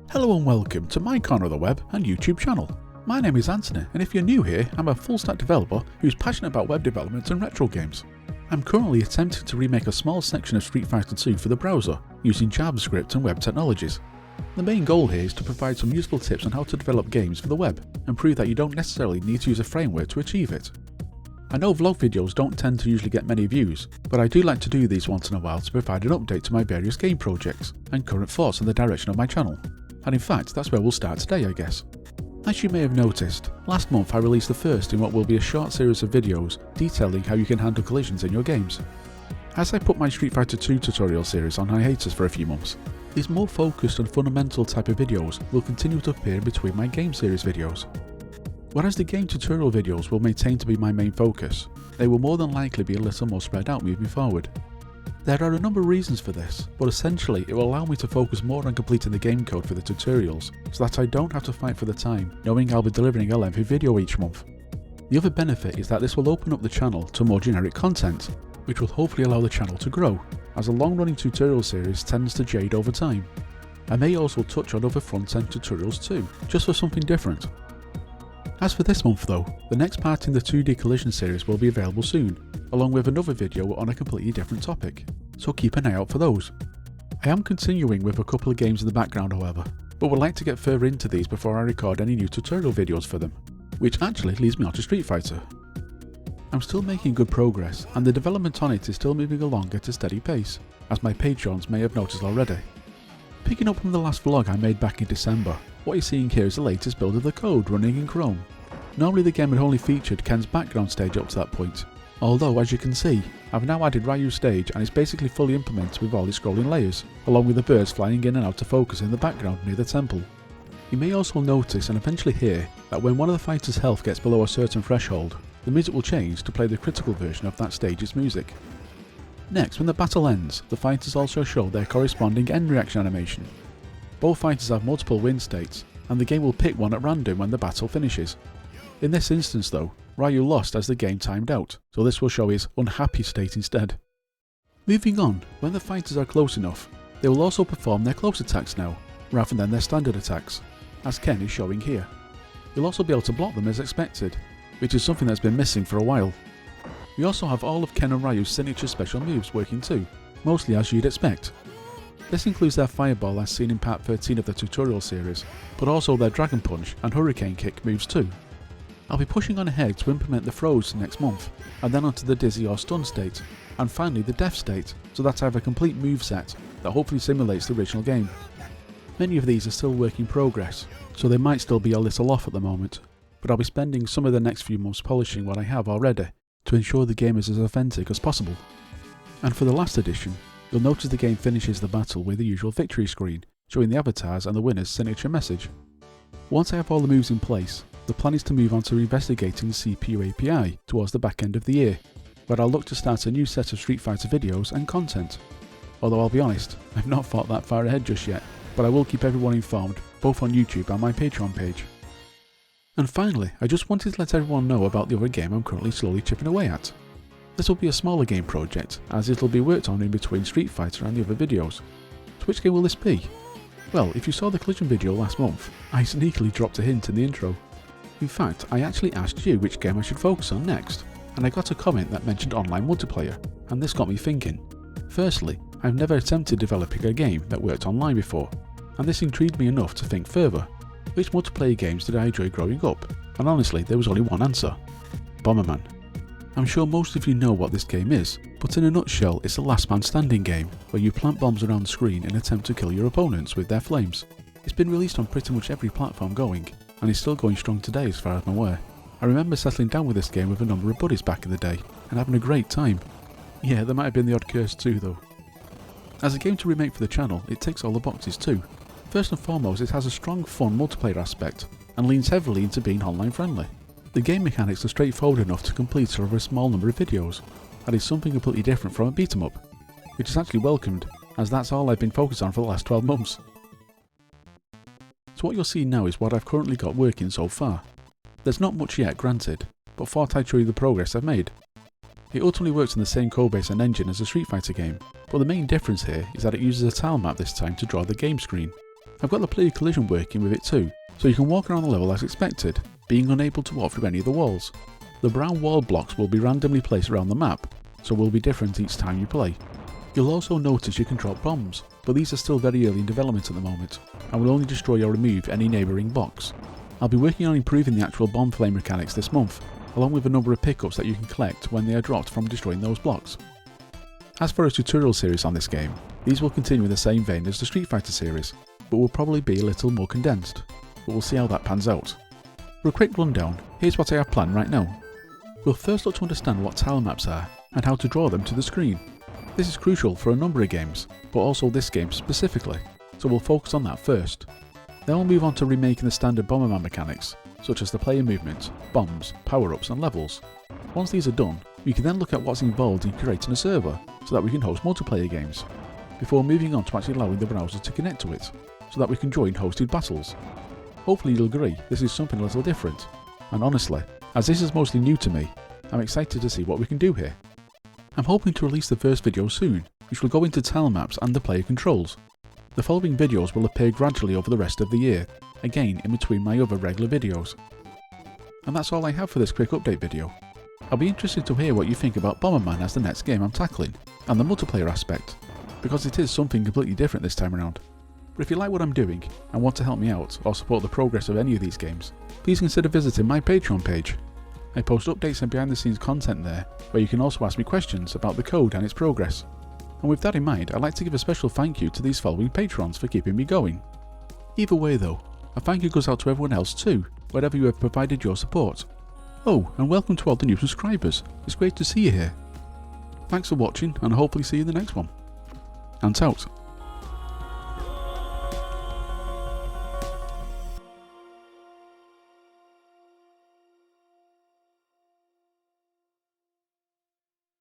Hello and welcome to my corner of the web and YouTube channel. My name is Anthony, and if you're new here, I'm a full-stack developer who's passionate about web development and retro games. I'm currently attempting to remake a small section of Street Fighter 2 for the browser, using JavaScript and web technologies. The main goal here is to provide some useful tips on how to develop games for the web, and prove that you don't necessarily need to use a framework to achieve it. I know vlog videos don't tend to usually get many views, but I do like to do these once in a while to provide an update to my various game projects, and current thoughts on the direction of my channel. And in fact, that's where we'll start today, I guess. As you may have noticed, last month I released the first in what will be a short series of videos detailing how you can handle collisions in your games. As I put my Street Fighter 2 tutorial series on hiatus for a few months, these more focused and fundamental type of videos will continue to appear in between my game series videos. Whereas the game tutorial videos will maintain to be my main focus, they will more than likely be a little more spread out moving forward. There are a number of reasons for this, but essentially it will allow me to focus more on completing the game code for the tutorials, so that I don't have to fight for the time, knowing I'll be delivering a lengthy video each month. The other benefit is that this will open up the channel to more generic content, which will hopefully allow the channel to grow, as a long-running tutorial series tends to jade over time. I may also touch on other front-end tutorials too, just for something different. As for this month though, the next part in the 2D collision series will be available soon, along with another video on a completely different topic, so keep an eye out for those. I am continuing with a couple of games in the background however, but would like to get further into these before I record any new tutorial videos for them, which actually leads me on to Street Fighter. I'm still making good progress, and the development on it is still moving along at a steady pace, as my patrons may have noticed already. Picking up from the last vlog I made back in December, what you're seeing here is the latest build of the code running in Chrome. Normally the game had only featured Ken's background stage up to that point, although as you can see, I've now added Ryu's stage and it's basically fully implemented with all its scrolling layers, along with the birds flying in and out of focus in the background near the temple. You may also notice and eventually hear that when one of the fighters' health gets below a certain threshold, the music will change to play the critical version of that stage's music. Next, when the battle ends, the fighters also show their corresponding end reaction animation. Both fighters have multiple win states, and the game will pick one at random when the battle finishes. In this instance though, Ryu lost as the game timed out, so this will show his unhappy state instead. Moving on, when the fighters are close enough, they will also perform their close attacks now, rather than their standard attacks, as Ken is showing here. You'll also be able to block them as expected, which is something that's been missing for a while. We also have all of Ken and Ryu's signature special moves working too, mostly as you'd expect. This includes their fireball as seen in part 13 of the tutorial series, but also their dragon punch and hurricane kick moves too. I'll be pushing on ahead to implement the throws next month, and then onto the dizzy or stun state, and finally the death state, so that I have a complete moveset that hopefully simulates the original game. Many of these are still work in progress, so they might still be a little off at the moment, but I'll be spending some of the next few months polishing what I have already, to ensure the game is as authentic as possible. And for the last edition, you'll notice the game finishes the battle with the usual victory screen, showing the avatars and the winner's signature message. Once I have all the moves in place, the plan is to move on to investigating the CPU API towards the back end of the year, where I'll look to start a new set of Street Fighter videos and content. Although I'll be honest, I've not thought that far ahead just yet, but I will keep everyone informed, both on YouTube and my Patreon page. And finally, I just wanted to let everyone know about the other game I'm currently slowly chipping away at. This will be a smaller game project, as it'll be worked on in between Street Fighter and the other videos. So which game will this be? Well, if you saw the collision video last month, I sneakily dropped a hint in the intro. In fact, I actually asked you which game I should focus on next, and I got a comment that mentioned online multiplayer, and this got me thinking. Firstly, I've never attempted developing a game that worked online before, and this intrigued me enough to think further. Which multiplayer games did I enjoy growing up? And honestly, there was only one answer: Bomberman. I'm sure most of you know what this game is, but in a nutshell it's a last man standing game, where you plant bombs around the screen in an attempt to kill your opponents with their flames. It's been released on pretty much every platform going, and is still going strong today as far as I'm aware. I remember settling down with this game with a number of buddies back in the day, and having a great time. Yeah, there might have been the odd curse too though. As a game to remake for the channel, it ticks all the boxes too. First and foremost, it has a strong fun multiplayer aspect, and leans heavily into being online friendly. The game mechanics are straightforward enough to complete over a small number of videos, and is something completely different from a beat 'em up, which is actually welcomed, as that's all I've been focused on for the last 12 months. So what you'll see now is what I've currently got working so far. There's not much yet, granted, but thought I'd show you the progress I've made. It ultimately works on the same codebase and engine as a Street Fighter game, but the main difference here is that it uses a tile map this time to draw the game screen. I've got the player collision working with it too, so you can walk around the level as expected, being unable to walk through any of the walls. The brown wall blocks will be randomly placed around the map, so will be different each time you play. You'll also notice you can drop bombs, but these are still very early in development at the moment, and will only destroy or remove any neighbouring blocks. I'll be working on improving the actual bomb flame mechanics this month, along with a number of pickups that you can collect when they are dropped from destroying those blocks. As for a tutorial series on this game, these will continue in the same vein as the Street Fighter series, but will probably be a little more condensed, but we'll see how that pans out. For a quick rundown, here's what I have planned right now. We'll first look to understand what tile maps are, and how to draw them to the screen. This is crucial for a number of games, but also this game specifically, so we'll focus on that first. Then we'll move on to remaking the standard Bomberman mechanics, such as the player movement, bombs, power-ups and levels. Once these are done, we can then look at what's involved in creating a server, so that we can host multiplayer games, before moving on to actually allowing the browser to connect to it, so that we can join hosted battles. Hopefully you'll agree this is something a little different, and honestly, as this is mostly new to me, I'm excited to see what we can do here. I'm hoping to release the first video soon, which will go into tile maps and the player controls. The following videos will appear gradually over the rest of the year, again in between my other regular videos. And that's all I have for this quick update video. I'll be interested to hear what you think about Bomberman as the next game I'm tackling, and the multiplayer aspect, because it is something completely different this time around. But if you like what I'm doing, and want to help me out or support the progress of any of these games, please consider visiting my Patreon page. I post updates and behind the scenes content there, where you can also ask me questions about the code and its progress. And with that in mind, I'd like to give a special thank you to these following patrons for keeping me going. Either way though, a thank you goes out to everyone else too, wherever you have provided your support. Oh, and welcome to all the new subscribers, it's great to see you here. Thanks for watching, and I'll hopefully see you in the next one. And out.